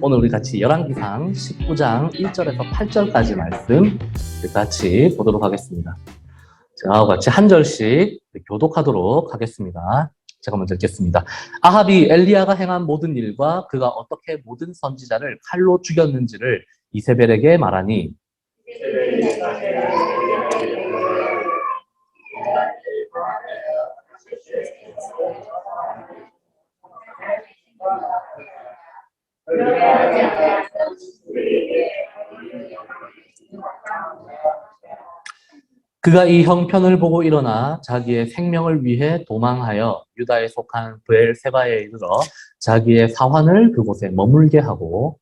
오늘 우리 같이 열왕기상 19장 1절에서 8절까지 말씀 같이 보도록 하겠습니다. 저와 같이 한 절씩 교독하도록 하겠습니다. 제가 먼저 읽겠습니다. 아합이 엘리야가 행한 모든 일과 그가 어떻게 모든 선지자를 칼로 죽였는지를 이세벨에게 말하니 그가 이 형편을 보고 일어나 자기의 생명을 위해 도망하여 유다에 속한 브엘세바에 이르러 자기의 사환을 그곳에 머물게 하고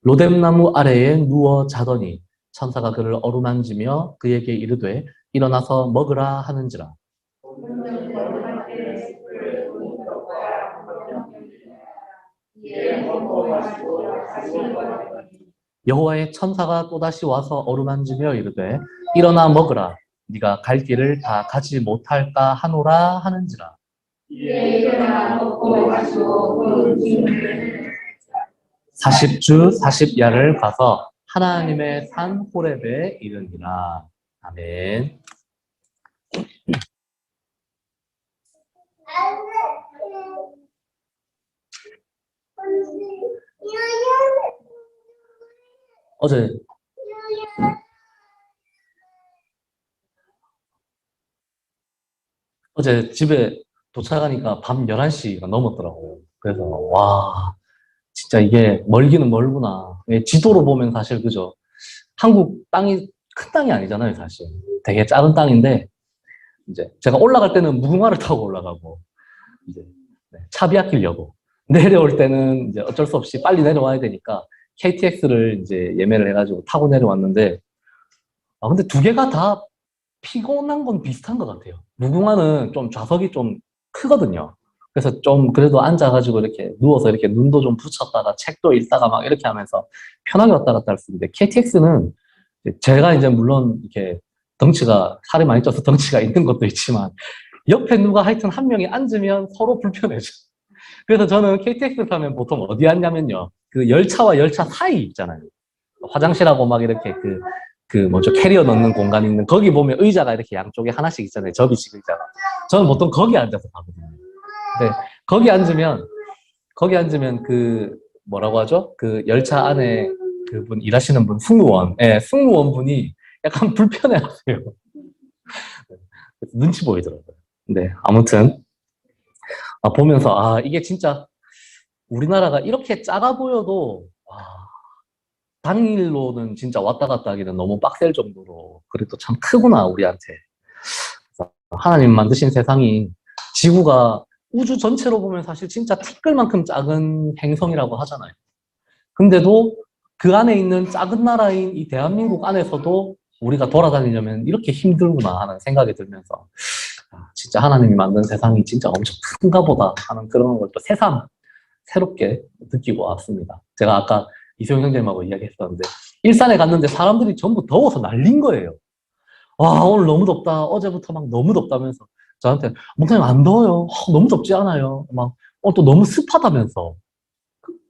로뎀나무 아래에 누워 자더니 천사가 그를 어루만지며 그에게 이르되 일어나서 먹으라 하는지라. 여호와의 천사가 또다시 와서 어루만지며 이르되 일어나 먹으라. 네가 갈 길을 다 가지 못할까 하노라 하는지라. 40주 40야를 가서 하나님의 산 호렙에 이르니라. 아멘. 어제 집에 도착하니까 밤 11시가 넘었더라고요. 그래서 와 진짜 이게 멀기는 멀구나. 지도로 보면 사실 그죠. 한국 땅이 큰 땅이 아니잖아요, 사실. 되게 작은 땅인데 이제 제가 올라갈 때는 무궁화를 타고 올라가고 이제 차비아키려고 내려올 때는 이제 어쩔 수 없이 빨리 내려와야 되니까 KTX를 이제 예매를 해가지고 타고 내려왔는데 근데 두 개가 다 피곤한 건 비슷한 것 같아요. 무궁화는 좀 좌석이 좀 크거든요. 그래서 좀 그래도 앉아가지고 이렇게 누워서 이렇게 눈도 좀 붙였다가 책도 읽다가 막 이렇게 하면서 편하게 왔다 갔다 할 수 있는데 KTX는 제가 이제 물론 이렇게 덩치가 살이 많이 쪄서 덩치가 있는 것도 있지만 옆에 누가 하여튼 한 명이 앉으면 서로 불편해져. 그래서 저는 KTX 타면 보통 어디 앉냐면요. 그 열차와 열차 사이 있잖아요. 화장실하고 막 이렇게 뭐죠, 캐리어 넣는 공간 있는, 거기 보면 의자가 이렇게 양쪽에 하나씩 있잖아요. 접이식 의자가. 저는 보통 거기 앉아서 가거든요. 근데 거기 앉으면 뭐라고 하죠? 그 열차 안에 그분 일하시는 분, 승무원. 예, 승무원 분이 약간 불편해 하세요. 눈치 보이더라고요. 네, 아무튼. 보면서, 이게 진짜 우리나라가 이렇게 작아 보여도, 당일로는 진짜 왔다 갔다 하기는 너무 빡셀 정도로 그래도 참 크구나 우리한테. 그래서 하나님 만드신 세상이 지구가 우주 전체로 보면 사실 진짜 티끌만큼 작은 행성이라고 하잖아요. 근데도 그 안에 있는 작은 나라인 이 대한민국 안에서도 우리가 돌아다니려면 이렇게 힘들구나 하는 생각이 들면서 진짜 하나님이 만든 세상이 진짜 엄청 큰가 보다 하는 그런 걸 또 새삼 새롭게 느끼고 왔습니다. 제가 아까 이소영 형제님하고 이야기했었는데 일산에 갔는데 사람들이 전부 더워서 난린 거예요. 와 오늘 너무 덥다. 어제부터 막 너무 덥다면서 저한테 목사님 안 더워요. 너무 덥지 않아요. 막 또 너무 습하다면서.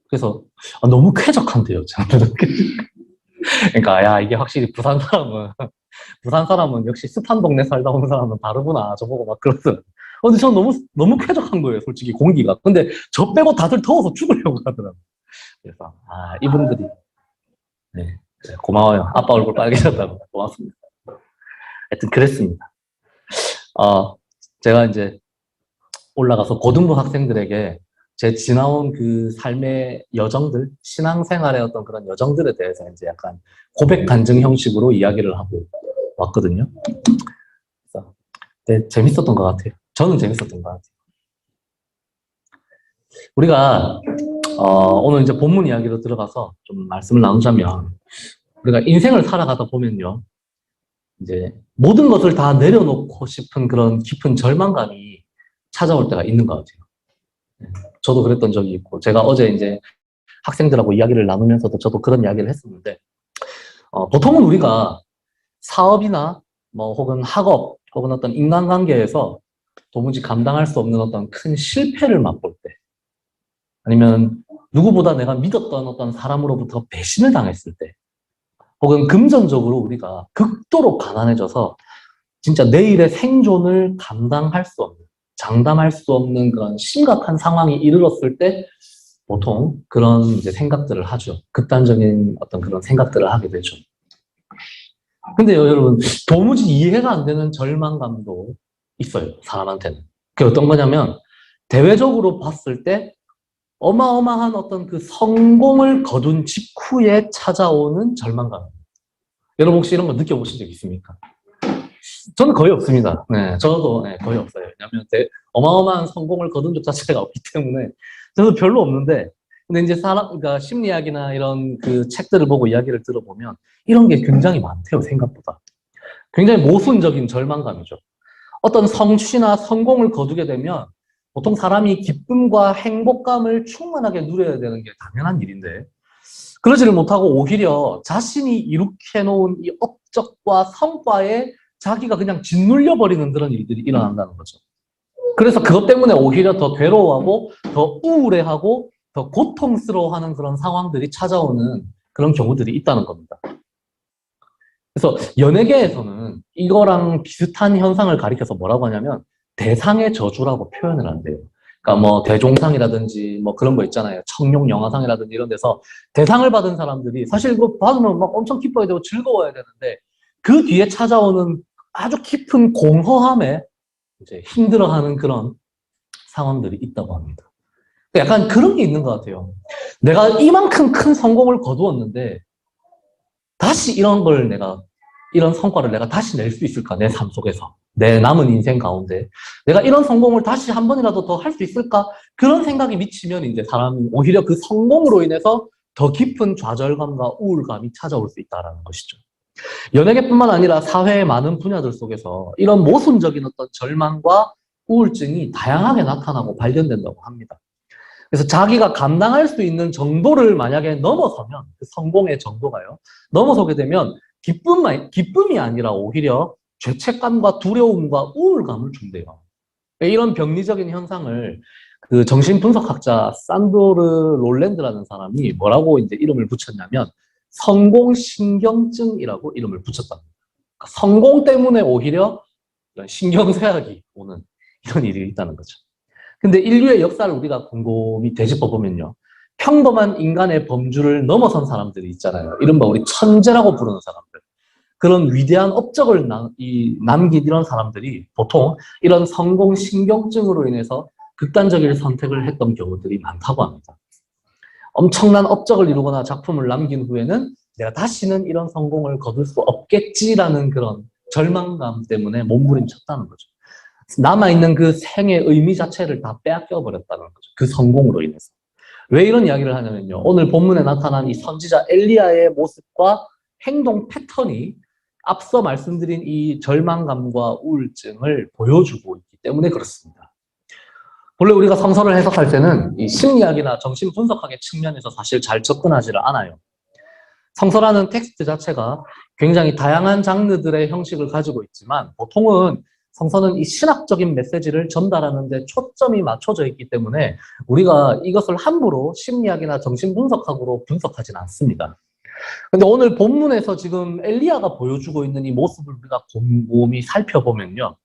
그래서 너무 쾌적한데요. 저한테는. 그러니까 야 이게 확실히 부산 사람은 역시 습한 동네 살다 온 사람은 다르구나. 저보고 막 그러더라고요. 근데 저는 너무 쾌적한 거예요. 솔직히 공기가. 근데 저 빼고 다들 더워서 죽으려고 하더라고요. 그래서 이분들이 네, 고마워요. 아빠 얼굴 빨개졌다고. 고맙습니다. 하여튼 그랬습니다. 제가 이제 올라가서 고등부 학생들에게 제 지나온 그 삶의 여정들, 신앙생활의 어떤 그런 여정들에 대해서 이제 약간 고백 간증 형식으로 이야기를 하고 왔거든요. 그래서 네, 재밌었던 것 같아요. 저는 재밌었던 것 같아요. 우리가 오늘 이제 본문 이야기로 들어가서 좀 말씀을 나누자면 우리가 인생을 살아가다 보면요. 이제 모든 것을 다 내려놓고 싶은 그런 깊은 절망감이 찾아올 때가 있는 것 같아요. 저도 그랬던 적이 있고, 제가 어제 이제 학생들하고 이야기를 나누면서도 저도 그런 이야기를 했었는데, 보통은 우리가 사업이나 뭐 혹은 학업 혹은 어떤 인간관계에서 도무지 감당할 수 없는 어떤 큰 실패를 맛볼 때, 아니면 누구보다 내가 믿었던 어떤 사람으로부터 배신을 당했을 때, 혹은 금전적으로 우리가 극도로 가난해져서 진짜 내일의 생존을 감당할 수 없는, 장담할 수 없는 그런 심각한 상황이 이르렀을 때 보통 그런 이제 생각들을 하죠. 극단적인 어떤 그런 생각들을 하게 되죠. 근데 여러분, 도무지 이해가 안 되는 절망감도 있어요, 사람한테는. 그게 어떤 거냐면, 대외적으로 봤을 때 어마어마한 어떤 그 성공을 거둔 직후에 찾아오는 절망감. 여러분 혹시 이런 거 느껴보신 적 있습니까? 저는 거의 없습니다. 네, 저도 네, 거의 없어요. 왜냐하면 어마어마한 성공을 거둔 것 자체가 없기 때문에 저도 별로 없는데, 근데 이제 그러니까 심리학이나 이런 그 책들을 보고 이야기를 들어보면 이런 게 굉장히 많대요, 생각보다. 굉장히 모순적인 절망감이죠. 어떤 성취나 성공을 거두게 되면 보통 사람이 기쁨과 행복감을 충만하게 누려야 되는 게 당연한 일인데, 그러지를 못하고 오히려 자신이 이룩해 놓은 이 업적과 성과에 자기가 그냥 짓눌려 버리는 그런 일들이 일어난다는 거죠. 그래서 그것 때문에 오히려 더 괴로워하고 더 우울해하고 더 고통스러워하는 그런 상황들이 찾아오는 그런 경우들이 있다는 겁니다. 그래서 연예계에서는 이거랑 비슷한 현상을 가리켜서 뭐라고 하냐면 대상의 저주라고 표현을 한대요. 그러니까 뭐 대종상이라든지 뭐 그런 거 있잖아요. 청룡 영화상이라든지 이런 데서 대상을 받은 사람들이 사실 그거 받으면 막 엄청 기뻐야 되고 즐거워야 되는데 그 뒤에 찾아오는 아주 깊은 공허함에 이제 힘들어하는 그런 상황들이 있다고 합니다. 약간 그런 게 있는 것 같아요. 내가 이만큼 큰 성공을 거두었는데 다시 이런 성과를 내가 다시 낼 수 있을까? 내 삶 속에서. 내 남은 인생 가운데. 내가 이런 성공을 다시 한 번이라도 더 할 수 있을까? 그런 생각이 미치면 이제 사람이 오히려 그 성공으로 인해서 더 깊은 좌절감과 우울감이 찾아올 수 있다는 것이죠. 연예계뿐만 아니라 사회의 많은 분야들 속에서 이런 모순적인 어떤 절망과 우울증이 다양하게 나타나고 발견된다고 합니다. 그래서 자기가 감당할 수 있는 정도를 만약에 넘어서면, 그 성공의 정도가요, 넘어서게 되면 기쁨이 아니라 오히려 죄책감과 두려움과 우울감을 준대요. 이런 병리적인 현상을 그 정신분석학자 산도르 롤랜드라는 사람이 뭐라고 이제 이름을 붙였냐면 성공신경증이라고 이름을 붙였답니다. 그러니까 성공 때문에 오히려 이런 신경쇠약이 오는 이런 일이 있다는 거죠. 근데 인류의 역사를 우리가 곰곰이 되짚어보면요. 평범한 인간의 범주를 넘어선 사람들이 있잖아요. 이른바 우리 천재라고 부르는 사람들. 그런 위대한 업적을 남긴 이런 사람들이 보통 이런 성공신경증으로 인해서 극단적인 선택을 했던 경우들이 많다고 합니다. 엄청난 업적을 이루거나 작품을 남긴 후에는 내가 다시는 이런 성공을 거둘 수 없겠지라는 그런 절망감 때문에 몸부림쳤다는 거죠. 남아있는 그 생의 의미 자체를 다 빼앗겨 버렸다는 거죠. 그 성공으로 인해서. 왜 이런 이야기를 하냐면요. 오늘 본문에 나타난 이 선지자 엘리야의 모습과 행동 패턴이 앞서 말씀드린 이 절망감과 우울증을 보여주고 있기 때문에 그렇습니다. 원래 우리가 성서를 해석할 때는 이 심리학이나 정신분석학의 측면에서 사실 잘 접근하지를 않아요. 성서라는 텍스트 자체가 굉장히 다양한 장르들의 형식을 가지고 있지만 보통은 성서는 이 신학적인 메시지를 전달하는 데 초점이 맞춰져 있기 때문에 우리가 이것을 함부로 심리학이나 정신분석학으로 분석하지는 않습니다. 근데 오늘 본문에서 지금 엘리야가 보여주고 있는 이 모습을 우리가 곰곰이 살펴보면요.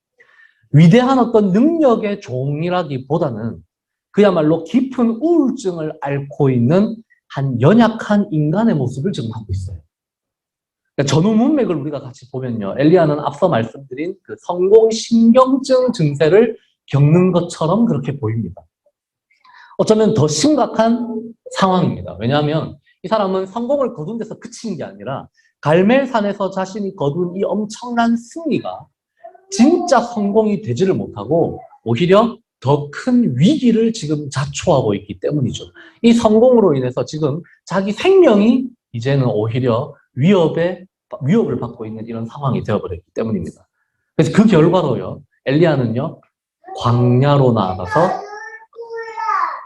위대한 어떤 능력의 종이라기보다는 그야말로 깊은 우울증을 앓고 있는 한 연약한 인간의 모습을 지금 하고 있어요. 그러니까 전후 문맥을 우리가 같이 보면요. 엘리야는 앞서 말씀드린 그 성공신경증 증세를 겪는 것처럼 그렇게 보입니다. 어쩌면 더 심각한 상황입니다. 왜냐하면 이 사람은 성공을 거둔 데서 그친 게 아니라 갈멜산에서 자신이 거둔 이 엄청난 승리가 진짜 성공이 되지를 못하고 오히려 더 큰 위기를 지금 자초하고 있기 때문이죠. 이 성공으로 인해서 지금 자기 생명이 이제는 오히려 위협에 위협을 받고 있는 이런 상황이 되어버렸기 때문입니다. 그래서 그 결과로요, 엘리야는요, 광야로 나아가서,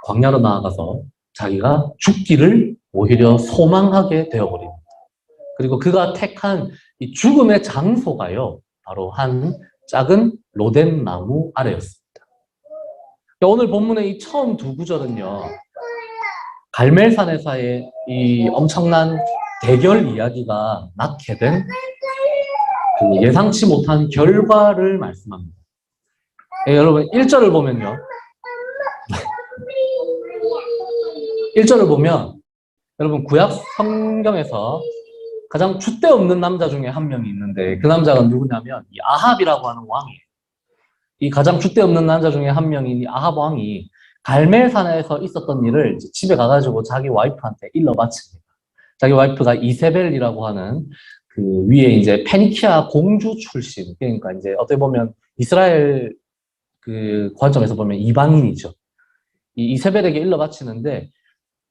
광야로 나아가서 자기가 죽기를 오히려 소망하게 되어버립니다. 그리고 그가 택한 이 죽음의 장소가요, 바로 한 작은 로뎀 나무 아래였습니다. 오늘 본문의 이 처음 두 구절은요, 갈멜산에서의 이 엄청난 대결 이야기가 낳게 된 그 예상치 못한 결과를 말씀합니다. 예, 여러분 1절을 보면요, 1절을 보면 여러분 구약 성경에서 가장 줏대 없는 남자 중에 한 명이 있는데 그 남자가 누구냐면 이 아합이라고 하는 왕이에요. 이 가장 줏대 없는 남자 중에 한 명인 이 아합 왕이 갈멜산에서 있었던 일을 집에 가가지고 자기 와이프한테 일러 바칩니다. 자기 와이프가 이세벨이라고 하는 그 위에 이제 페니키아 공주 출신, 그러니까 이제 어떻게 보면 이스라엘 그 관점에서 보면 이방인이죠. 이 이세벨에게 일러 바치는데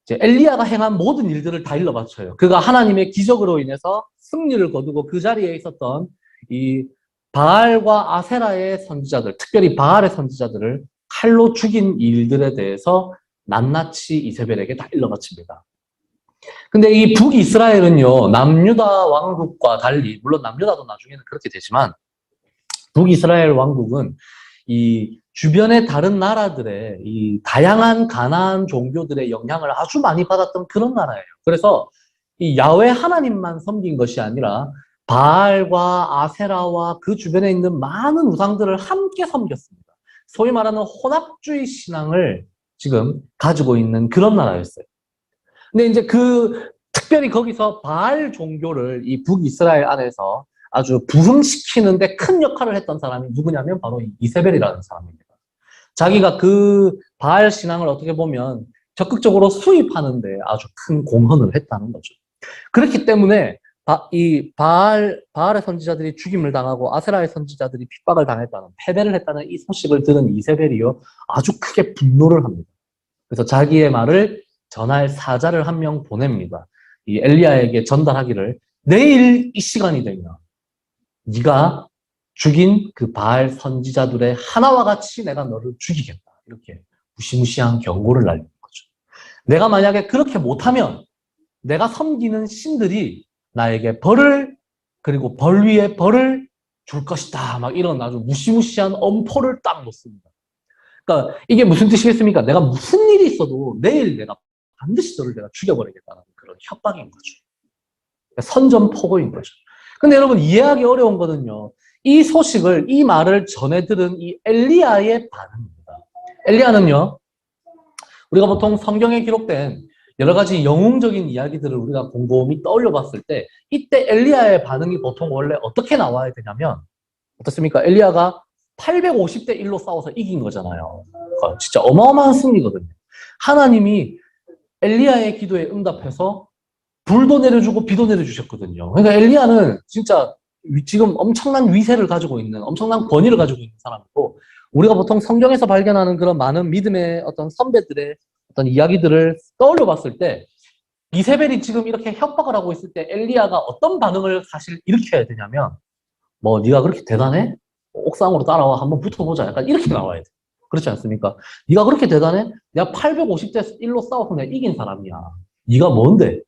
이제 엘리야가 행한 모든 일들을 다 일러 바쳐요. 그가 하나님의 기적으로 인해서 승리를 거두고 그 자리에 있었던 이 바알과 아세라의 선지자들, 특별히 바알의 선지자들을 칼로 죽인 일들에 대해서 낱낱이 이세벨에게 다 일러 바칩니다. 근데 이 북이스라엘은요, 남유다 왕국과 달리, 물론 남유다도 나중에는 그렇게 되지만, 북이스라엘 왕국은 이 주변의 다른 나라들의 이 다양한 가나안 종교들의 영향을 아주 많이 받았던 그런 나라예요. 그래서 이 야훼 하나님만 섬긴 것이 아니라 바알과 아세라와 그 주변에 있는 많은 우상들을 함께 섬겼습니다. 소위 말하는 혼합주의 신앙을 지금 가지고 있는 그런 나라였어요. 근데 이제 그 특별히 거기서 바알 종교를 이 북이스라엘 안에서 아주 부흥시키는데 큰 역할을 했던 사람이 누구냐면 바로 이세벨이라는 사람입니다. 자기가 그 바알 신앙을 어떻게 보면 적극적으로 수입하는데 아주 큰 공헌을 했다는 거죠. 그렇기 때문에 바알의 선지자들이 죽임을 당하고 아세라의 선지자들이 핍박을 당했다는, 패배를 했다는 이 소식을 들은 이세벨이요, 아주 크게 분노를 합니다. 그래서 자기의 말을 전할 사자를 한 명 보냅니다. 이 엘리야에게 전달하기를, 내일 이 시간이 되면 네가 죽인 그 바알 선지자들의 하나와 같이 내가 너를 죽이겠다. 이렇게 무시무시한 경고를 날리는 거죠. 내가 만약에 그렇게 못하면 내가 섬기는 신들이 나에게 벌을, 그리고 벌 위에 벌을 줄 것이다. 막 이런 아주 무시무시한 엄포를 딱 놓습니다. 그러니까 이게 무슨 뜻이겠습니까? 내가 무슨 일이 있어도 내일 내가 반드시 너를 내가 죽여버리겠다는 그런 협박인 거죠. 선전포고인 거죠. 근데 여러분 이해하기 어려운 거는요, 이 소식을, 이 말을 전해 들은 이 엘리야의 반응입니다. 엘리야는요, 우리가 보통 성경에 기록된 여러 가지 영웅적인 이야기들을 우리가 곰곰이 떠올려 봤을 때 이때 엘리야의 반응이 보통 원래 어떻게 나와야 되냐면, 어떻습니까? 엘리야가 850대 1로 싸워서 이긴 거잖아요. 그러니까 진짜 어마어마한 승리거든요. 하나님이 엘리야의 기도에 응답해서 불도 내려주고 비도 내려주셨거든요. 그러니까 엘리야는 진짜 지금 엄청난 위세를 가지고 있는, 엄청난 권위를 가지고 있는 사람이고, 우리가 보통 성경에서 발견하는 그런 많은 믿음의 어떤 선배들의 어떤 이야기들을 떠올려 봤을 때 이세벨이 지금 이렇게 협박을 하고 있을 때 엘리야가 어떤 반응을 사실 일으켜야 되냐면, 뭐 네가 그렇게 대단해? 옥상으로 따라와 한번 붙어보자. 약간 이렇게 나와야 돼. 그렇지 않습니까? 네가 그렇게 대단해? 내가 850대 1로 싸워서 내가 이긴 사람이야. 네가 뭔데?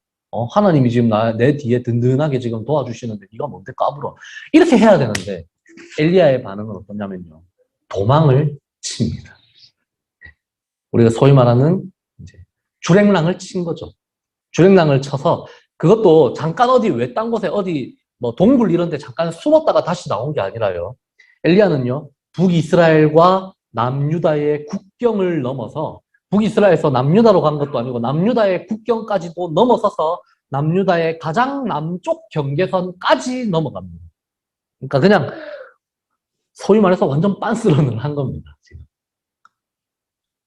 하나님이 지금 내 뒤에 든든하게 지금 도와주시는데 네가 뭔데 까불어. 이렇게 해야 되는데 엘리야의 반응은 어떠냐면요, 도망을 칩니다. 우리가 소위 말하는 이제 주랭랑을 친 거죠. 주랭랑을 쳐서, 그것도 잠깐 어디 외딴 곳에 어디 뭐 동굴 이런 데 잠깐 숨었다가 다시 나온 게 아니라요, 엘리야는요, 북이스라엘과 남유다의 국경을 넘어서, 북이스라엘에서 남유다로 간 것도 아니고 남유다의 국경까지도 넘어서서 남유다의 가장 남쪽 경계선까지 넘어갑니다. 그러니까 그냥 소위 말해서 완전 빤스런을 한 겁니다, 지금.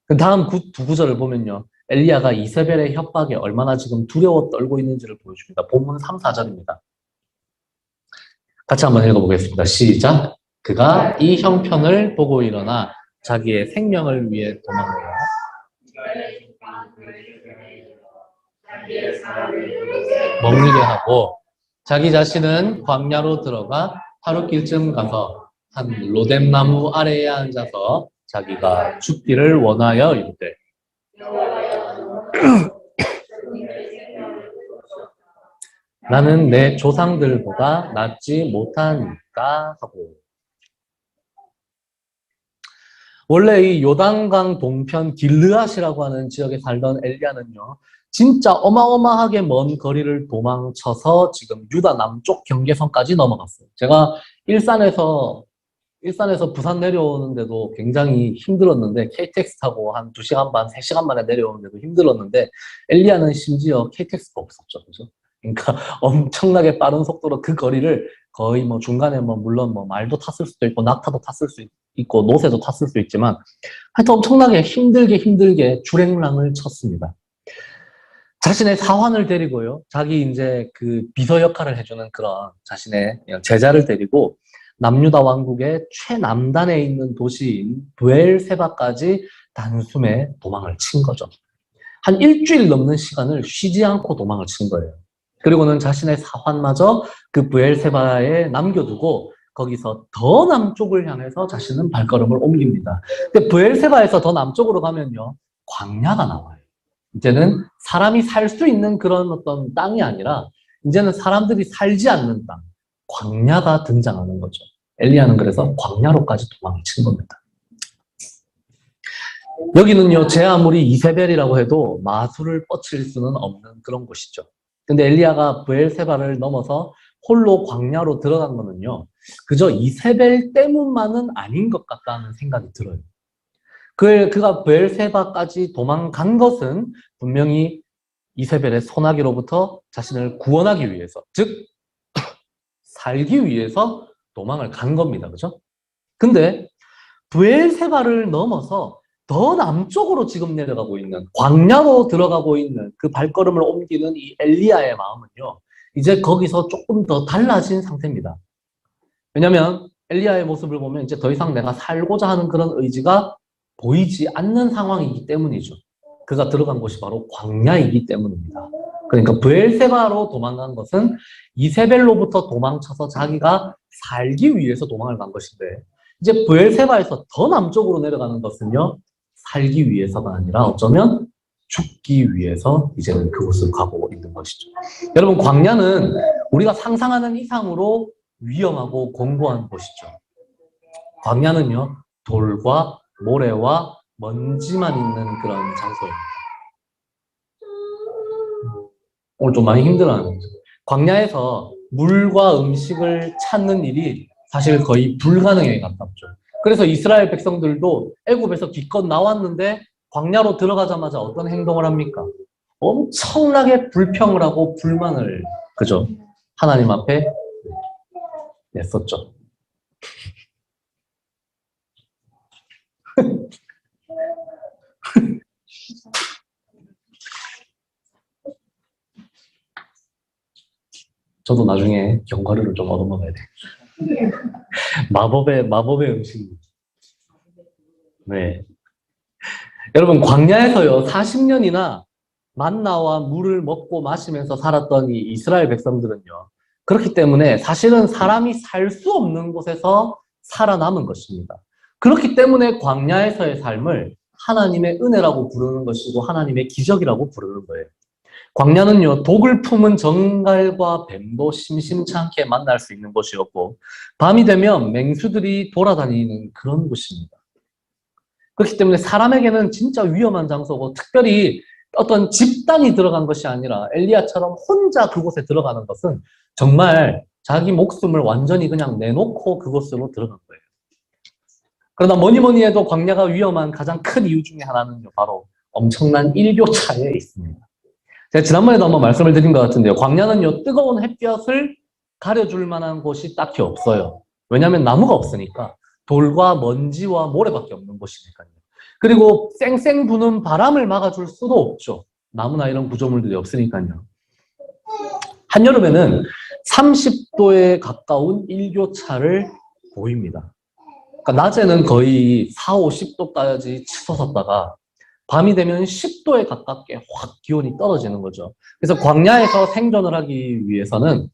그 다음 두 구절을 보면요, 엘리야가 이세벨의 협박에 얼마나 지금 두려워 떨고 있는지를 보여줍니다. 본문 3, 4절입니다. 같이 한번 읽어보겠습니다. 시작. 그가 이 형편을 보고 일어나 자기의 생명을 위해 도망하여 머무르게 하고 자기 자신은 광야로 들어가 하루길쯤 가서 한 로뎀나무 아래에 앉아서 자기가 죽기를 원하여 이르되 나는 내 조상들보다 낫지 못하니까 하고. 원래 이 요단강 동편 길르앗이라고 하는 지역에 살던 엘리야는요, 진짜 어마어마하게 먼 거리를 도망쳐서 지금 유다 남쪽 경계선까지 넘어갔어요. 제가 일산에서 부산 내려오는데도 굉장히 힘들었는데, KTX 타고 한 2시간 반, 3시간 만에 내려오는데도 힘들었는데, 엘리야는 심지어 KTX가 없었죠. 그죠? 그러니까 엄청나게 빠른 속도로 그 거리를 거의 뭐 중간에 뭐 물론 뭐 말도 탔을 수도 있고 낙타도 탔을 수 있고 노새도 탔을 수 있지만 하여튼 엄청나게 힘들게 주행랑을 쳤습니다. 자신의 사환을 데리고요. 자기 이제 그 비서 역할을 해주는 그런 자신의 제자를 데리고 남유다 왕국의 최남단에 있는 도시인 브엘세바까지 단숨에 도망을 친 거죠. 한 일주일 넘는 시간을 쉬지 않고 도망을 친 거예요. 그리고는 자신의 사환마저 그 브엘세바에 남겨두고 거기서 더 남쪽을 향해서 자신은 발걸음을 옮깁니다. 근데 브엘세바에서 더 남쪽으로 가면요, 광야가 나와요. 이제는 사람이 살 수 있는 그런 어떤 땅이 아니라 이제는 사람들이 살지 않는 땅, 광야가 등장하는 거죠. 엘리야는 그래서 광야로까지 도망을 친 겁니다. 여기는요, 제 아무리 이세벨이라고 해도 마술을 뻗칠 수는 없는 그런 곳이죠. 근데 엘리야가 브엘세바를 넘어서 홀로 광야로 들어간 거는요, 그저 이세벨 때문만은 아닌 것 같다는 생각이 들어요. 그가 브엘세바까지 도망간 것은 분명히 이세벨의 소나기로부터 자신을 구원하기 위해서, 즉 살기 위해서 도망을 간 겁니다. 그죠? 근데 브엘세바를 넘어서 더 남쪽으로 지금 내려가고 있는, 광야로 들어가고 있는 그 발걸음을 옮기는 이 엘리야의 마음은요, 이제 거기서 조금 더 달라진 상태입니다. 왜냐면 엘리야의 모습을 보면 이제 더 이상 내가 살고자 하는 그런 의지가 보이지 않는 상황이기 때문이죠. 그가 들어간 곳이 바로 광야이기 때문입니다. 그러니까 브엘세바로 도망간 것은 이세벨로부터 도망쳐서 자기가 살기 위해서 도망을 간 것인데, 이제 브엘세바에서 더 남쪽으로 내려가는 것은요, 살기 위해서가 아니라 어쩌면 죽기 위해서 이제는 그곳을 가고 있는 것이죠. 여러분, 광야는 우리가 상상하는 이상으로 위험하고 공고한 곳이죠. 광야는요, 돌과 모래와 먼지만 있는 그런 장소입니다. 오늘 좀 많이 힘들어하는 거죠. 광야에서 물과 음식을 찾는 일이 사실 거의 불가능에 가깝죠. 그래서 이스라엘 백성들도 애굽에서 기껏 나왔는데 광야로 들어가자마자 어떤 행동을 합니까? 엄청나게 불평을 하고 불만을, 그죠? 하나님 앞에 냈었죠. 저도 나중에 견과류를 좀 얻어먹어야 돼. 마법의 음식. 네. 여러분, 광야에서요, 40년이나 만나와 물을 먹고 마시면서 살았던 이 이스라엘 백성들은요, 그렇기 때문에 사실은 사람이 살 수 없는 곳에서 살아남은 것입니다. 그렇기 때문에 광야에서의 삶을 하나님의 은혜라고 부르는 것이고 하나님의 기적이라고 부르는 거예요. 광야는요, 독을 품은 정갈과 뱀도 심심찮게 만날 수 있는 곳이었고, 밤이 되면 맹수들이 돌아다니는 그런 곳입니다. 그렇기 때문에 사람에게는 진짜 위험한 장소고, 특별히 어떤 집단이 들어간 것이 아니라 엘리야처럼 혼자 그곳에 들어가는 것은 정말 자기 목숨을 완전히 그냥 내놓고 그곳으로 들어간 거예요. 그러나 뭐니 해도 광야가 위험한 가장 큰 이유 중에 하나는 바로 엄청난 일교차에 있습니다. 제가 지난번에도 한번 말씀을 드린 것 같은데요. 광야는요, 뜨거운 햇볕을 가려줄 만한 곳이 딱히 없어요. 왜냐하면 나무가 없으니까. 돌과 먼지와 모래밖에 없는 곳이니까요. 그리고 쌩쌩 부는 바람을 막아줄 수도 없죠. 나무나 이런 구조물들이 없으니까요. 한여름에는 30도에 가까운 일교차를 보입니다. 그러니까 낮에는 거의 4, 50도까지 치솟았다가 밤이 되면 10도에 가깝게 확 기온이 떨어지는 거죠. 그래서 광야에서 생존을 하기 위해서는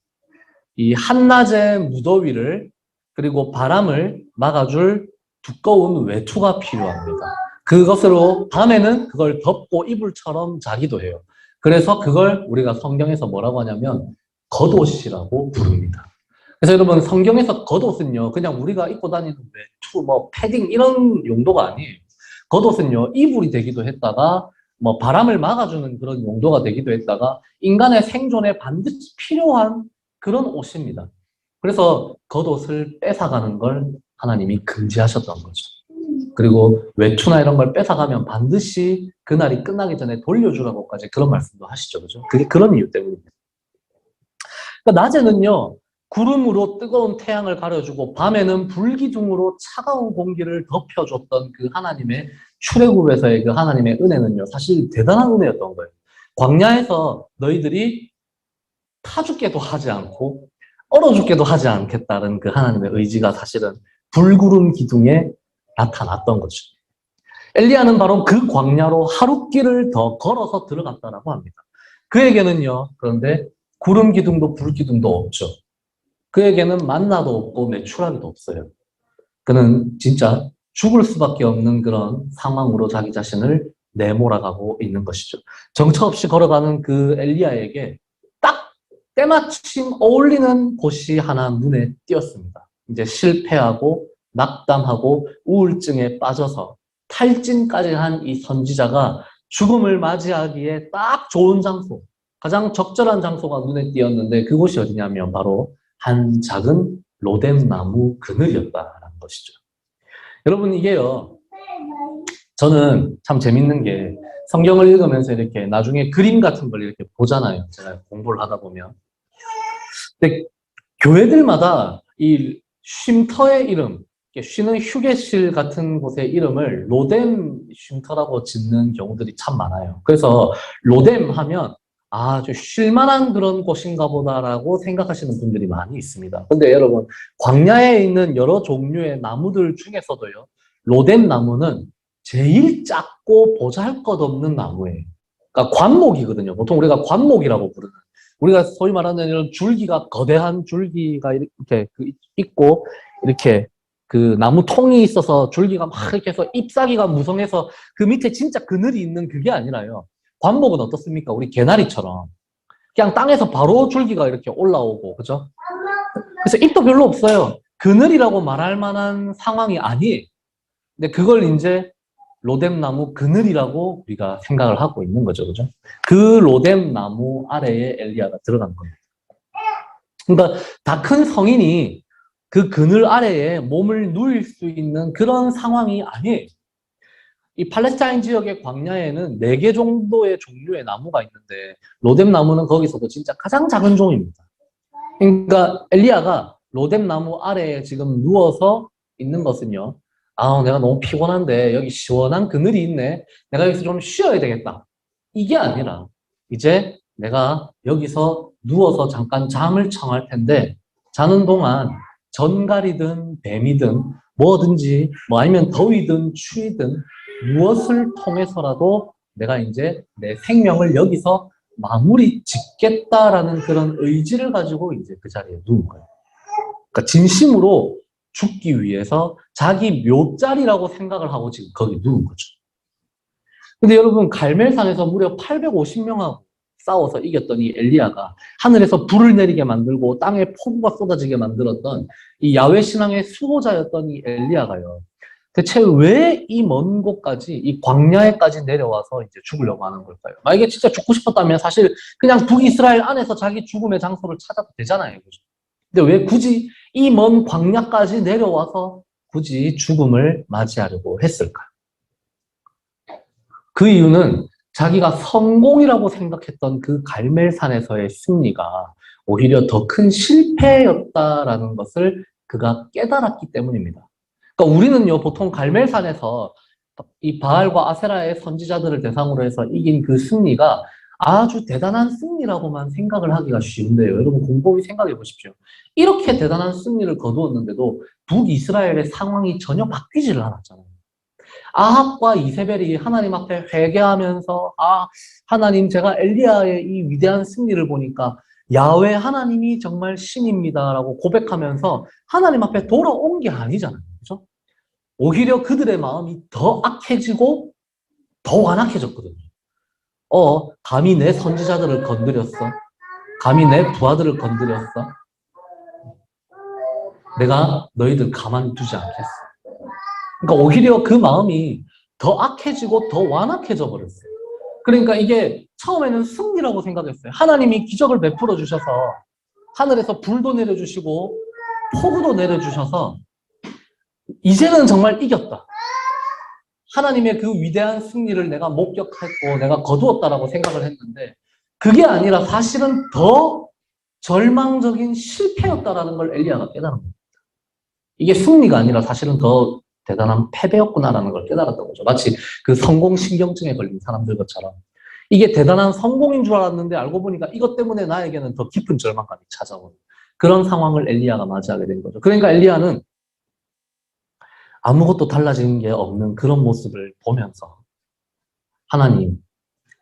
이 한낮의 무더위를 그리고 바람을 막아줄 두꺼운 외투가 필요합니다. 그것으로 밤에는 그걸 덮고 이불처럼 자기도 해요. 그래서 그걸 우리가 성경에서 뭐라고 하냐면 겉옷이라고 부릅니다. 그래서 여러분 성경에서 겉옷은요 그냥 우리가 입고 다니는 외투, 뭐 패딩 이런 용도가 아니에요. 겉옷은요 이불이 되기도 했다가 뭐 바람을 막아주는 그런 용도가 되기도 했다가 인간의 생존에 반드시 필요한 그런 옷입니다. 그래서 겉옷을 뺏어가는 걸 하나님이 금지하셨던 거죠. 그리고 외투나 이런 걸 뺏어가면 반드시 그날이 끝나기 전에 돌려주라고까지 그런 말씀도 하시죠. 그죠? 그게 그런 이유 때문입니다. 그러니까 낮에는요, 구름으로 뜨거운 태양을 가려주고 밤에는 불기둥으로 차가운 공기를 덮여줬던 그 하나님의 출애굽에서의 그 하나님의 은혜는요, 사실 대단한 은혜였던 거예요. 광야에서 너희들이 타 죽게도 하지 않고 얼어 죽게도 하지 않겠다는 그 하나님의 의지가 사실은 불구름 기둥에 나타났던 거죠. 엘리야는 바로 그 광야로 하룻길을 더 걸어서 들어갔다라고 합니다. 그에게는요, 그런데 구름 기둥도 불 기둥도 없죠. 그에게는 만나도 없고 메추라기도 없어요. 그는 진짜 죽을 수밖에 없는 그런 상황으로 자기 자신을 내몰아가고 있는 것이죠. 정처 없이 걸어가는 그 엘리야에게 딱 때마침 어울리는 곳이 하나 눈에 띄었습니다. 이제 실패하고 낙담하고 우울증에 빠져서 탈진까지 한 이 선지자가 죽음을 맞이하기에 딱 좋은 장소, 가장 적절한 장소가 눈에 띄었는데 그곳이 어디냐면 바로 한 작은 로뎀 나무 그늘이었다라는 것이죠. 여러분 이게요. 저는 참 재밌는 게 성경을 읽으면서 이렇게 나중에 그림 같은 걸 이렇게 보잖아요. 제가 공부를 하다 보면. 근데 교회들마다 이 쉼터의 이름, 쉬는 휴게실 같은 곳의 이름을 로뎀 쉼터라고 짓는 경우들이 참 많아요. 그래서 로뎀 하면 아주 쉴만한 그런 곳인가 보다라고 생각하시는 분들이 많이 있습니다. 근데 여러분 광야에 있는 여러 종류의 나무들 중에서도요 로뎀 나무는 제일 작고 보잘것없는 나무예요. 그러니까 관목이거든요. 보통 우리가 관목이라고 부르는 우리가 소위 말하는 이런 줄기가 거대한 줄기가 이렇게 있고 이렇게 그 나무 통이 있어서 줄기가 막 이렇게 해서 잎사귀가 무성해서 그 밑에 진짜 그늘이 있는 그게 아니라요. 관목은 어떻습니까? 우리 개나리처럼 그냥 땅에서 바로 줄기가 이렇게 올라오고 그죠? 그래서 잎도 별로 없어요. 그늘이라고 말할 만한 상황이 아니에요. 근데 그걸 이제 로뎀 나무 그늘이라고 우리가 생각을 하고 있는 거죠, 그죠? 그 로뎀 나무 아래에 엘리야가 들어간 겁니다. 그러니까 다 큰 성인이 그 그늘 아래에 몸을 누일 수 있는 그런 상황이 아니에요. 이 팔레스타인 지역의 광야에는 4개 정도의 종류의 나무가 있는데 로뎀 나무는 거기서도 진짜 가장 작은 종입니다. 그러니까 엘리야가 로뎀 나무 아래에 지금 누워서 있는 것은요. 아, 내가 너무 피곤한데 여기 시원한 그늘이 있네. 내가 여기서 좀 쉬어야 되겠다. 이게 아니라 이제 내가 여기서 누워서 잠깐 잠을 청할 텐데 자는 동안 전갈이든 뱀이든 뭐든지 뭐 아니면 더위든 추위든 무엇을 통해서라도 내가 이제 내 생명을 여기서 마무리 짓겠다라는 그런 의지를 가지고 이제 그 자리에 누운 거예요. 그러니까 진심으로 죽기 위해서 자기 묘자리라고 생각을 하고 지금 거기 누운 거죠. 근데 여러분 갈멜산에서 무려 850명하고 싸워서 이겼던 이 엘리야가 하늘에서 불을 내리게 만들고 땅에 폭우가 쏟아지게 만들었던 이 야훼 신앙의 수호자였던 이 엘리야가요. 대체 왜 이 먼 곳까지 이 광야에까지 내려와서 이제 죽으려고 하는 걸까요? 만약에 진짜 죽고 싶었다면 사실 그냥 북이스라엘 안에서 자기 죽음의 장소를 찾아도 되잖아요. 그죠? 근데 왜 굳이 이 먼 광야까지 내려와서 굳이 죽음을 맞이하려고 했을까요? 그 이유는 자기가 성공이라고 생각했던 그 갈멜산에서의 승리가 오히려 더 큰 실패였다라는 것을 그가 깨달았기 때문입니다. 그러니까 우리는요, 보통 갈멜산에서 이 바알과 아세라의 선지자들을 대상으로 해서 이긴 그 승리가 아주 대단한 승리라고만 생각을 하기가 쉬운데요. 여러분 곰곰이 생각해 보십시오. 이렇게 대단한 승리를 거두었는데도 북이스라엘의 상황이 전혀 바뀌지를 않았잖아요. 아합과 이세벨이 하나님 앞에 회개하면서 아 하나님 제가 엘리야의 이 위대한 승리를 보니까 야훼 하나님이 정말 신입니다라고 고백하면서 하나님 앞에 돌아온 게 아니잖아요. 그죠? 오히려 그들의 마음이 더 악해지고 더 완악해졌거든요. 감히 내 선지자들을 건드렸어. 감히 내 부하들을 건드렸어. 내가 너희들 가만두지 않겠어. 그러니까 오히려 그 마음이 더 악해지고 더 완악해져 버렸어요. 그러니까 이게 처음에는 승리라고 생각했어요. 하나님이 기적을 베풀어 주셔서 하늘에서 불도 내려주시고 폭우도 내려주셔서 이제는 정말 이겼다. 하나님의 그 위대한 승리를 내가 목격했고 내가 거두었다라고 생각을 했는데 그게 아니라 사실은 더 절망적인 실패였다라는 걸 엘리야가 깨달은 겁니다. 이게 승리가 아니라 사실은 더 대단한 패배였구나라는 걸 깨달았던 거죠. 마치 그 성공신경증에 걸린 사람들 것처럼. 이게 대단한 성공인 줄 알았는데 알고 보니까 이것 때문에 나에게는 더 깊은 절망감이 찾아오는 그런 상황을 엘리야가 맞이하게 된 거죠. 그러니까 엘리야는 아무것도 달라진 게 없는 그런 모습을 보면서 하나님,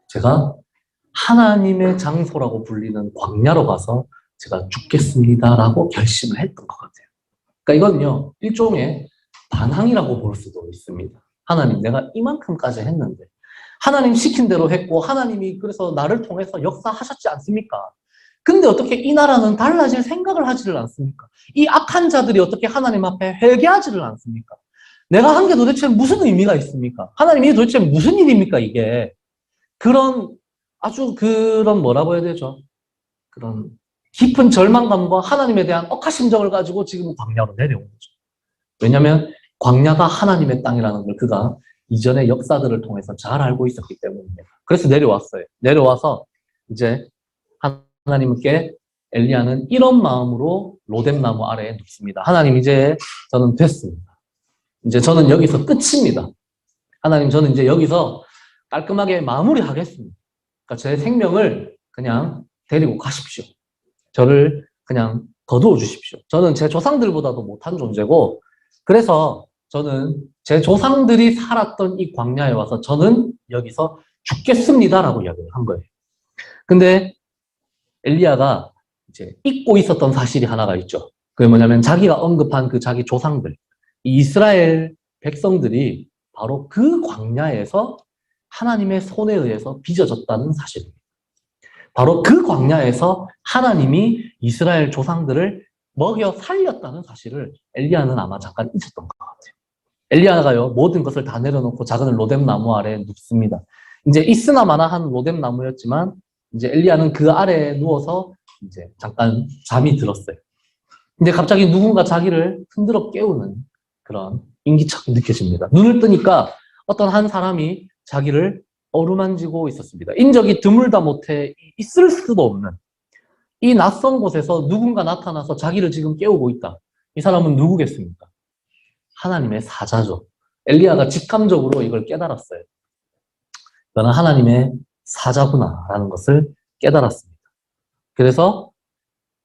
제가 하나님의 장소라고 불리는 광야로 가서 제가 죽겠습니다라고 결심을 했던 것 같아요. 그러니까 이건요, 일종의 반항이라고 볼 수도 있습니다. 하나님, 내가 이만큼까지 했는데 하나님 시킨 대로 했고 하나님이 그래서 나를 통해서 역사하셨지 않습니까? 근데 어떻게 이 나라는 달라질 생각을 하지를 않습니까? 이 악한 자들이 어떻게 하나님 앞에 회개하지를 않습니까? 내가 한 게 도대체 무슨 의미가 있습니까? 하나님, 이게 도대체 무슨 일입니까, 이게? 아주 그런 뭐라고 해야 되죠? 그런 깊은 절망감과 하나님에 대한 억하심정을 가지고 지금 광야로 내려온 거죠. 왜냐하면 광야가 하나님의 땅이라는 걸 그가 이전의 역사들을 통해서 잘 알고 있었기 때문입니다. 그래서 내려왔어요. 내려와서 이제 하나님께 엘리야는 이런 마음으로 로뎀나무 아래에 눕습니다. 하나님, 이제 저는 됐습니다. 이제 저는 여기서 끝입니다. 하나님, 저는 이제 여기서 깔끔하게 마무리하겠습니다. 그러니까 제 생명을 그냥 데리고 가십시오. 저를 그냥 거두어 주십시오. 저는 제 조상들보다도 못한 존재고, 그래서 저는 제 조상들이 살았던 이 광야에 와서 저는 여기서 죽겠습니다라고 이야기를 한 거예요. 근데 엘리야가 이제 잊고 있었던 사실이 하나가 있죠. 그게 뭐냐면 자기가 언급한 그 자기 조상들, 이 이스라엘 백성들이 바로 그 광야에서 하나님의 손에 의해서 빚어졌다는 사실입니다. 바로 그 광야에서 하나님이 이스라엘 조상들을 먹여 살렸다는 사실을 엘리야는 아마 잠깐 잊었던 것 같아요. 엘리야가요, 모든 것을 다 내려놓고 작은 로뎀나무 아래에 눕습니다. 이제 있으나 마나한 로뎀나무였지만 이제 엘리야는 그 아래에 누워서 이제 잠깐 잠이 들었어요. 근데 갑자기 누군가 자기를 흔들어 깨우는 그런 인기척이 느껴집니다. 눈을 뜨니까 어떤 한 사람이 자기를 어루만지고 있었습니다. 인적이 드물다 못해 있을 수도 없는 이 낯선 곳에서 누군가 나타나서 자기를 지금 깨우고 있다. 이 사람은 누구겠습니까? 하나님의 사자죠. 엘리야가 직감적으로 이걸 깨달았어요. 너는 하나님의 사자구나라는 것을 깨달았습니다. 그래서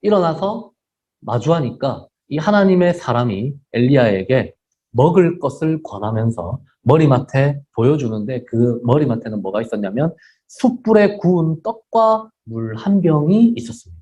일어나서 마주하니까 이 하나님의 사람이 엘리야에게 먹을 것을 권하면서 머리맡에 보여주는데 그 머리맡에는 뭐가 있었냐면 숯불에 구운 떡과 물 한 병이 있었습니다.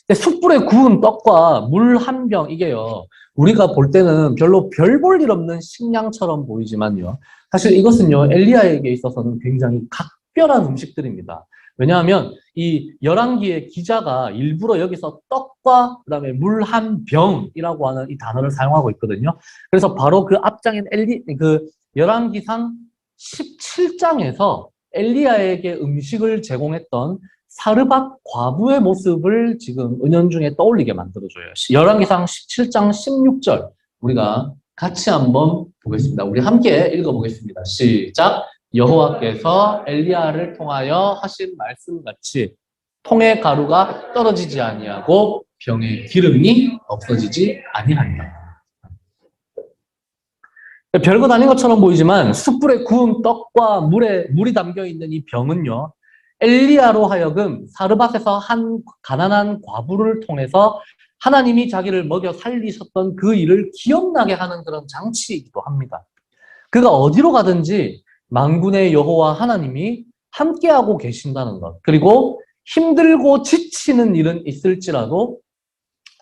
근데 숯불에 구운 떡과 물 한 병, 이게요, 우리가 볼 때는 별로 별 볼 일 없는 식량처럼 보이지만요, 사실 이것은요, 엘리야에게 있어서는 굉장히 각별한 음식들입니다. 왜냐하면 이 열왕기의 기자가 일부러 여기서 떡과 그다음에 물 한 병이라고 하는 이 단어를 사용하고 있거든요. 그래서 바로 그 앞장인 그 열왕기상 17장에서 엘리야에게 음식을 제공했던 사르밧 과부의 모습을 지금 은연중에 떠올리게 만들어줘요. 열왕기상 17장 16절 우리가 같이 한번 보겠습니다. 우리 함께 읽어보겠습니다. 시작. 여호와께서 엘리야를 통하여 하신 말씀같이 통의 가루가 떨어지지 아니하고 병의 기름이 없어지지 아니하니라. 별것 아닌 것처럼 보이지만 숯불에 구운 떡과 물이 담겨있는 이 병은요, 엘리야로 하여금 사르밧에서 한 가난한 과부를 통해서 하나님이 자기를 먹여 살리셨던 그 일을 기억나게 하는 그런 장치이기도 합니다. 그가 어디로 가든지 만군의 여호와 하나님이 함께하고 계신다는 것, 그리고 힘들고 지치는 일은 있을지라도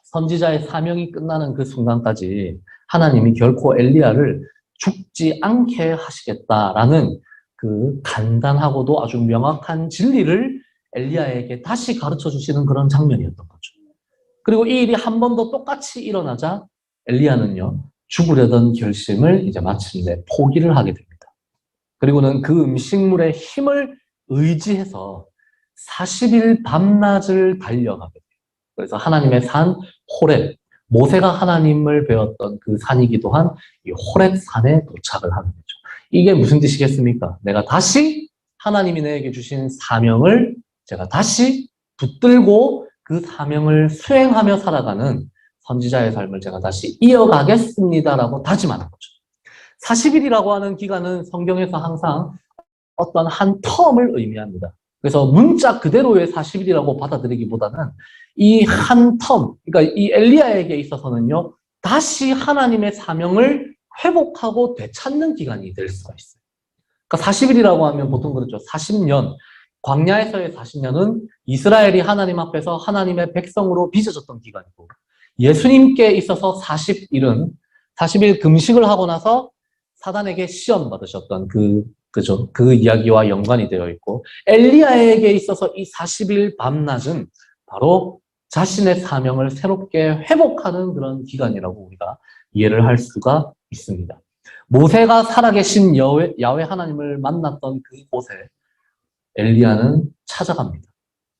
선지자의 사명이 끝나는 그 순간까지 하나님이 결코 엘리야를 죽지 않게 하시겠다라는 그 간단하고도 아주 명확한 진리를 엘리야에게 다시 가르쳐 주시는 그런 장면이었던 거죠. 그리고 이 일이 한 번 더 똑같이 일어나자 엘리야는요, 죽으려던 결심을 이제 마침내 포기를 하게 됩니다. 그리고는 그 음식물의 힘을 의지해서 40일 밤낮을 달려가게 돼요. 그래서 하나님의 산 호렙, 모세가 하나님을 배웠던 그 산이기도 한 이 호렙 산에 도착을 하는 거죠. 이게 무슨 뜻이겠습니까? 내가 다시 하나님이 내게 주신 사명을 제가 다시 붙들고 그 사명을 수행하며 살아가는 선지자의 삶을 제가 다시 이어가겠습니다라고 다짐하는 거죠. 40일이라고 하는 기간은 성경에서 항상 어떤 한 텀을 의미합니다. 그래서 문자 그대로의 40일이라고 받아들이기보다는 이 한 텀, 그러니까 이 엘리야에게 있어서는요, 다시 하나님의 사명을 회복하고 되찾는 기간이 될 수가 있어요. 그러니까 40일이라고 하면 보통 그렇죠. 40년, 광야에서의 40년은 이스라엘이 하나님 앞에서 하나님의 백성으로 빚어졌던 기간이고, 예수님께 있어서 40일은 40일 금식을 하고 나서 사단에게 시험 받으셨던 그죠? 그 이야기와 연관이 되어 있고, 엘리야에게 있어서 이 40일 밤낮은 바로 자신의 사명을 새롭게 회복하는 그런 기간이라고 우리가 이해를 할 수가 있습니다. 모세가 살아계신 야훼 하나님을 만났던 그곳에 엘리야는 찾아갑니다.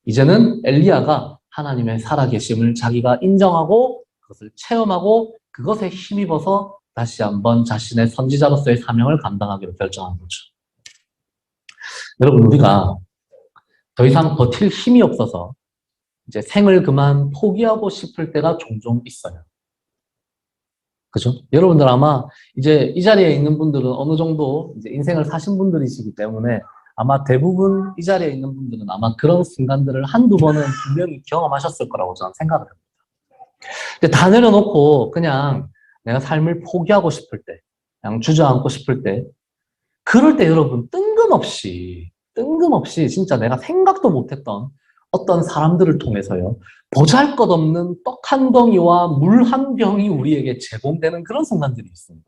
이제는 엘리야가 하나님의 살아계심을 자기가 인정하고 그것을 체험하고 그것에 힘입어서 다시 한번 자신의 선지자로서의 사명을 감당하기로 결정한 거죠. 여러분, 우리가 더 이상 버틸 힘이 없어서 이제 생을 그만 포기하고 싶을 때가 종종 있어요. 그죠? 여러분들 아마 이제 이 자리에 있는 분들은 어느 정도 이제 인생을 사신 분들이시기 때문에 아마 대부분 이 자리에 있는 분들은 아마 그런 순간들을 한두 번은 분명히 경험하셨을 거라고 저는 생각을 합니다. 근데 다 내려놓고 그냥 내가 삶을 포기하고 싶을 때, 그냥 주저앉고 싶을 때, 그럴 때 여러분 뜬금없이 진짜 내가 생각도 못했던 어떤 사람들을 통해서요, 보잘것없는 떡 한 덩이와 물 한 병이 우리에게 제공되는 그런 순간들이 있습니다.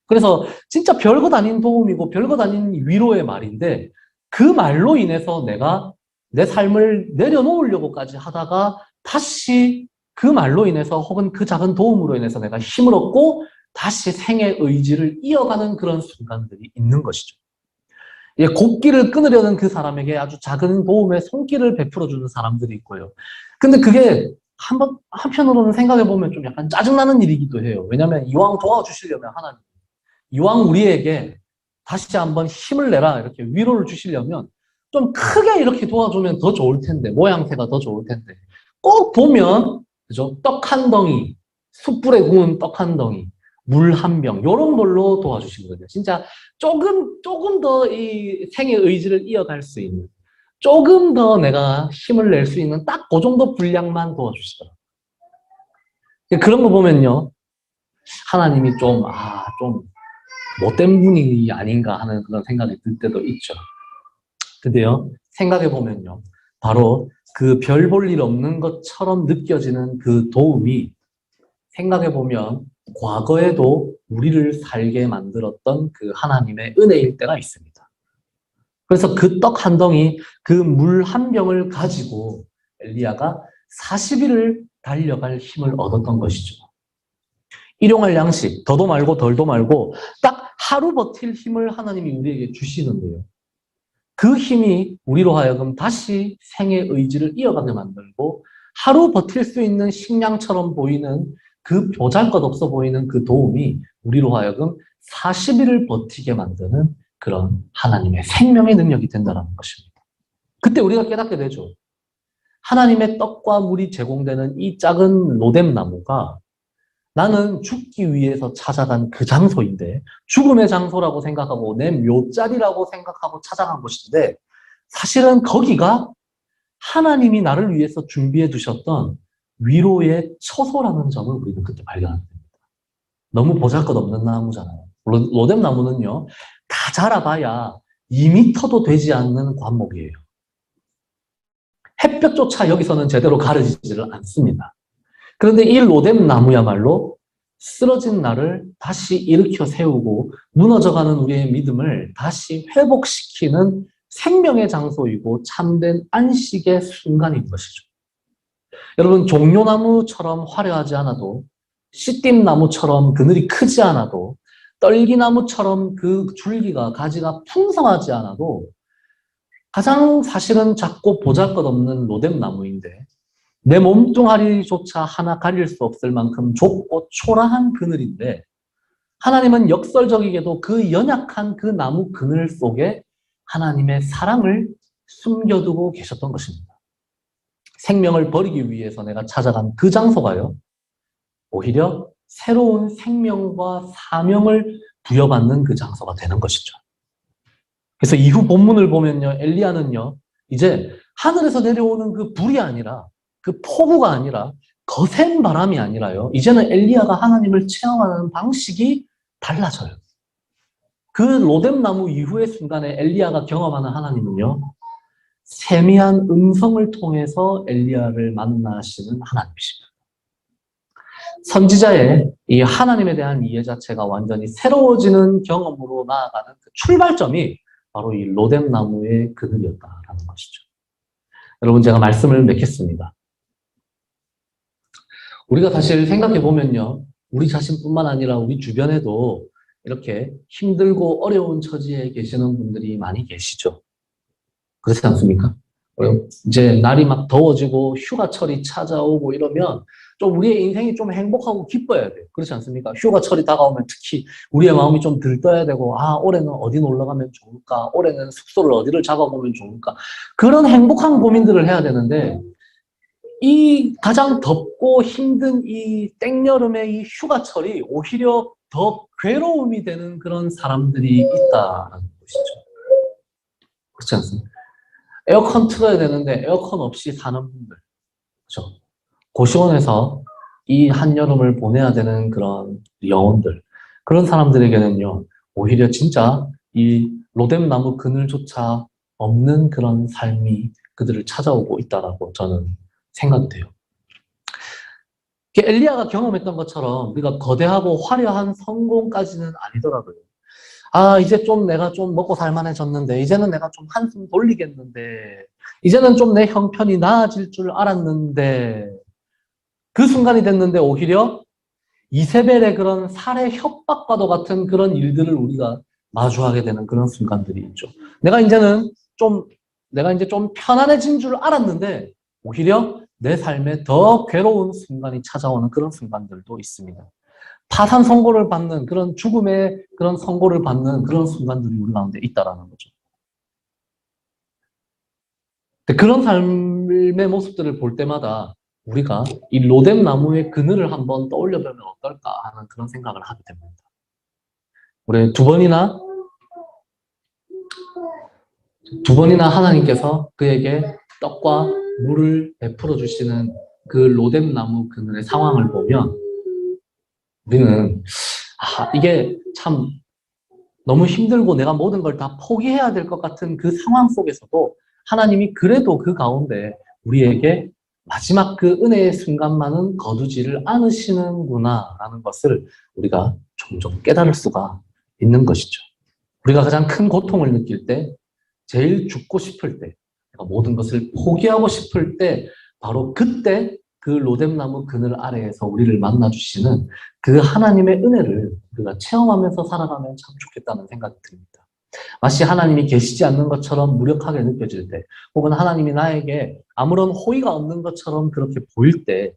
그래서 진짜 별것 아닌 도움이고 별것 아닌 위로의 말인데 그 말로 인해서 내가 내 삶을 내려놓으려고까지 하다가 다시 그 말로 인해서 혹은 그 작은 도움으로 인해서 내가 힘을 얻고 다시 생의 의지를 이어가는 그런 순간들이 있는 것이죠. 곡기를 끊으려는 그 사람에게 아주 작은 도움의 손길을 베풀어주는 사람들이 있고요. 근데 그게 한편으로는 생각해보면 좀 약간 짜증나는 일이기도 해요. 왜냐하면 이왕 도와주시려면 하나님, 이왕 우리에게 다시 한번 힘을 내라 이렇게 위로를 주시려면 좀 크게 이렇게 도와주면 더 좋을 텐데, 모양새가 더 좋을 텐데, 꼭 보면 그죠? 떡 한 덩이, 숯불에 구운 떡 한 덩이, 물 한 병, 이런 걸로 도와주시거든요. 진짜 조금 더 이 생의 의지를 이어갈 수 있는, 조금 더 내가 힘을 낼 수 있는 딱 그 정도 분량만 도와주시더라고요. 그런 거 보면요, 하나님이 좀 못된 분이 아닌가 하는 그런 생각이 들 때도 있죠. 근데요, 생각해보면요, 바로 그 별 볼 일 없는 것처럼 느껴지는 그 도움이 생각해보면 과거에도 우리를 살게 만들었던 그 하나님의 은혜일 때가 있습니다. 그래서 그 떡 한 덩이, 그 물 한 병을 가지고 엘리야가 40일을 달려갈 힘을 얻었던 것이죠. 일용할 양식, 더도 말고 덜도 말고 딱 하루 버틸 힘을 하나님이 우리에게 주시는데요. 그 힘이 우리로 하여금 다시 생의 의지를 이어가게 만들고 하루 버틸 수 있는 식량처럼 보이는 그 보잘것없어 보이는 그 도움이 우리로 하여금 40일을 버티게 만드는 그런 하나님의 생명의 능력이 된다는 것입니다. 그때 우리가 깨닫게 되죠. 하나님의 떡과 물이 제공되는 이 작은 로뎀 나무가 나는 죽기 위해서 찾아간 그 장소인데, 죽음의 장소라고 생각하고 내 묘자리라고 생각하고 찾아간 곳인데, 사실은 거기가 하나님이 나를 위해서 준비해 두셨던 위로의 처소라는 점을 우리는 그때 발견하게 됩니다. 너무 보잘것없는 나무잖아요. 로뎀 나무는요, 다 자라봐야 2m도 되지 않는 관목이에요. 햇볕조차 여기서는 제대로 가려지지를 않습니다. 그런데 이 로뎀 나무야말로 쓰러진 나를 다시 일으켜 세우고 무너져가는 우리의 믿음을 다시 회복시키는 생명의 장소이고 참된 안식의 순간인 것이죠. 여러분, 종려나무처럼 화려하지 않아도, 씨띠나무처럼 그늘이 크지 않아도, 떨기나무처럼 그 줄기가 가지가 풍성하지 않아도 가장 사실은 작고 보잘것없는 로뎀나무인데 내 몸뚱아리조차 하나 가릴 수 없을 만큼 좁고 초라한 그늘인데 하나님은 역설적이게도 그 연약한 그 나무 그늘 속에 하나님의 사랑을 숨겨두고 계셨던 것입니다. 생명을 버리기 위해서 내가 찾아간 그 장소가요, 오히려 새로운 생명과 사명을 부여받는 그 장소가 되는 것이죠. 그래서 이후 본문을 보면요, 엘리야는요, 이제 하늘에서 내려오는 그 불이 아니라, 그 폭우가 아니라, 거센 바람이 아니라요, 이제는 엘리야가 하나님을 체험하는 방식이 달라져요. 그 로뎀나무 이후의 순간에 엘리야가 경험하는 하나님은요, 세미한 음성을 통해서 엘리야를 만나시는 하나님이십니다. 선지자의 이 하나님에 대한 이해 자체가 완전히 새로워지는 경험으로 나아가는 그 출발점이 바로 이 로뎀나무의 그늘이었다라는 것이죠. 여러분, 제가 말씀을 맺겠습니다. 우리가 사실 생각해보면요, 우리 자신뿐만 아니라 우리 주변에도 이렇게 힘들고 어려운 처지에 계시는 분들이 많이 계시죠. 그렇지 않습니까? 이제 날이 막 더워지고 휴가철이 찾아오고 이러면 좀 우리의 인생이 좀 행복하고 기뻐야 돼요. 그렇지 않습니까? 휴가철이 다가오면 특히 우리의 마음이 좀 들떠야 되고, 아, 올해는 어디 놀러 가면 좋을까? 올해는 숙소를 어디를 잡아보면 좋을까? 그런 행복한 고민들을 해야 되는데, 이 가장 덥고 힘든 이 땡여름의 이 휴가철이 오히려 더 괴로움이 되는 그런 사람들이 있다는 것이죠. 그렇지 않습니까? 에어컨 틀어야 되는데 에어컨 없이 사는 분들, 그렇죠? 고시원에서 이 한여름을 보내야 되는 그런 영혼들, 그런 사람들에게는요, 오히려 진짜 이 로뎀나무 그늘조차 없는 그런 삶이 그들을 찾아오고 있다라고 저는 생각이 돼요. 엘리야가 경험했던 것처럼 우리가 거대하고 화려한 성공까지는 아니더라고요. 아, 이제 좀 내가 좀 먹고 살만해졌는데, 이제는 내가 좀 한숨 돌리겠는데, 이제는 좀 내 형편이 나아질 줄 알았는데, 그 순간이 됐는데 오히려 이세벨의 그런 살해 협박과도 같은 그런 일들을 우리가 마주하게 되는 그런 순간들이 있죠. 내가 이제 좀 편안해진 줄 알았는데 오히려 내 삶에 더 괴로운 순간이 찾아오는 그런 순간들도 있습니다. 파산 선고를 받는 그런 죽음의 그런 선고를 받는 그런 순간들이 우리 가운데 있다라는 거죠. 그런 삶의 모습들을 볼 때마다 우리가 이 로뎀 나무의 그늘을 한번 떠올려보면 어떨까 하는 그런 생각을 하게 됩니다. 우리 두 번이나 하나님께서 그에게 떡과 물을 베풀어 주시는 그 로뎀 나무 그늘의 상황을 보면 우리는 이게 참 너무 힘들고 내가 모든 걸 다 포기해야 될 것 같은 그 상황 속에서도 하나님이 그래도 그 가운데 우리에게 마지막 그 은혜의 순간만은 거두지를 않으시는구나 라는 것을 우리가 종종 깨달을 수가 있는 것이죠. 우리가 가장 큰 고통을 느낄 때, 제일 죽고 싶을 때, 모든 것을 포기하고 싶을 때, 바로 그때 그 로뎀나무 그늘 아래에서 우리를 만나주시는 그 하나님의 은혜를 우리가 체험하면서 살아가면 참 좋겠다는 생각이 듭니다. 마치 하나님이 계시지 않는 것처럼 무력하게 느껴질 때, 혹은 하나님이 나에게 아무런 호의가 없는 것처럼 그렇게 보일 때,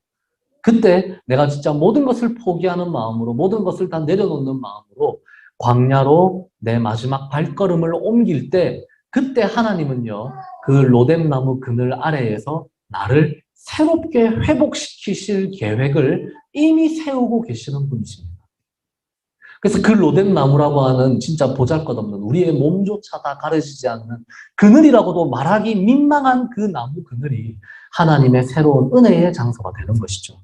그때 내가 진짜 모든 것을 포기하는 마음으로, 모든 것을 다 내려놓는 마음으로 광야로 내 마지막 발걸음을 옮길 때, 그때 하나님은요, 그 로뎀나무 그늘 아래에서 나를 새롭게 회복시키실 계획을 이미 세우고 계시는 분이십니다. 그래서 그 로뎀나무라고 하는 진짜 보잘것없는 우리의 몸조차 다 가려지지 않는 그늘이라고도 말하기 민망한 그 나무 그늘이 하나님의 새로운 은혜의 장소가 되는 것이죠.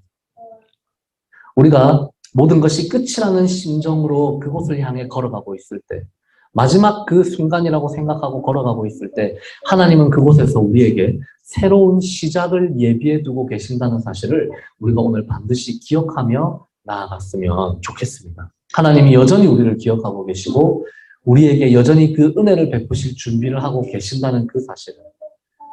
우리가 모든 것이 끝이라는 심정으로 그곳을 향해 걸어가고 있을 때, 마지막 그 순간이라고 생각하고 걸어가고 있을 때 하나님은 그곳에서 우리에게 새로운 시작을 예비해 두고 계신다는 사실을 우리가 오늘 반드시 기억하며 나아갔으면 좋겠습니다. 하나님이 여전히 우리를 기억하고 계시고 우리에게 여전히 그 은혜를 베푸실 준비를 하고 계신다는 그 사실을,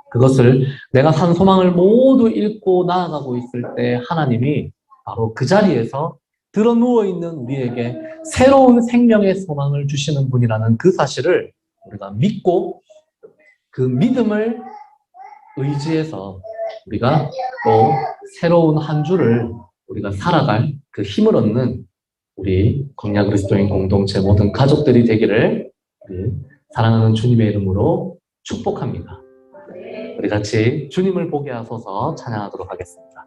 그것을 내가 산 소망을 모두 잃고 나아가고 있을 때 하나님이 바로 그 자리에서 들어 누워있는 우리에게 새로운 생명의 소망을 주시는 분이라는 그 사실을 우리가 믿고 그 믿음을 의지해서 우리가 또 새로운 한 주를 우리가 살아갈 그 힘을 얻는 우리 광야 그리스도인 공동체 모든 가족들이 되기를 우리 사랑하는 주님의 이름으로 축복합니다. 우리 같이 주님을 보게 하소서 찬양하도록 하겠습니다.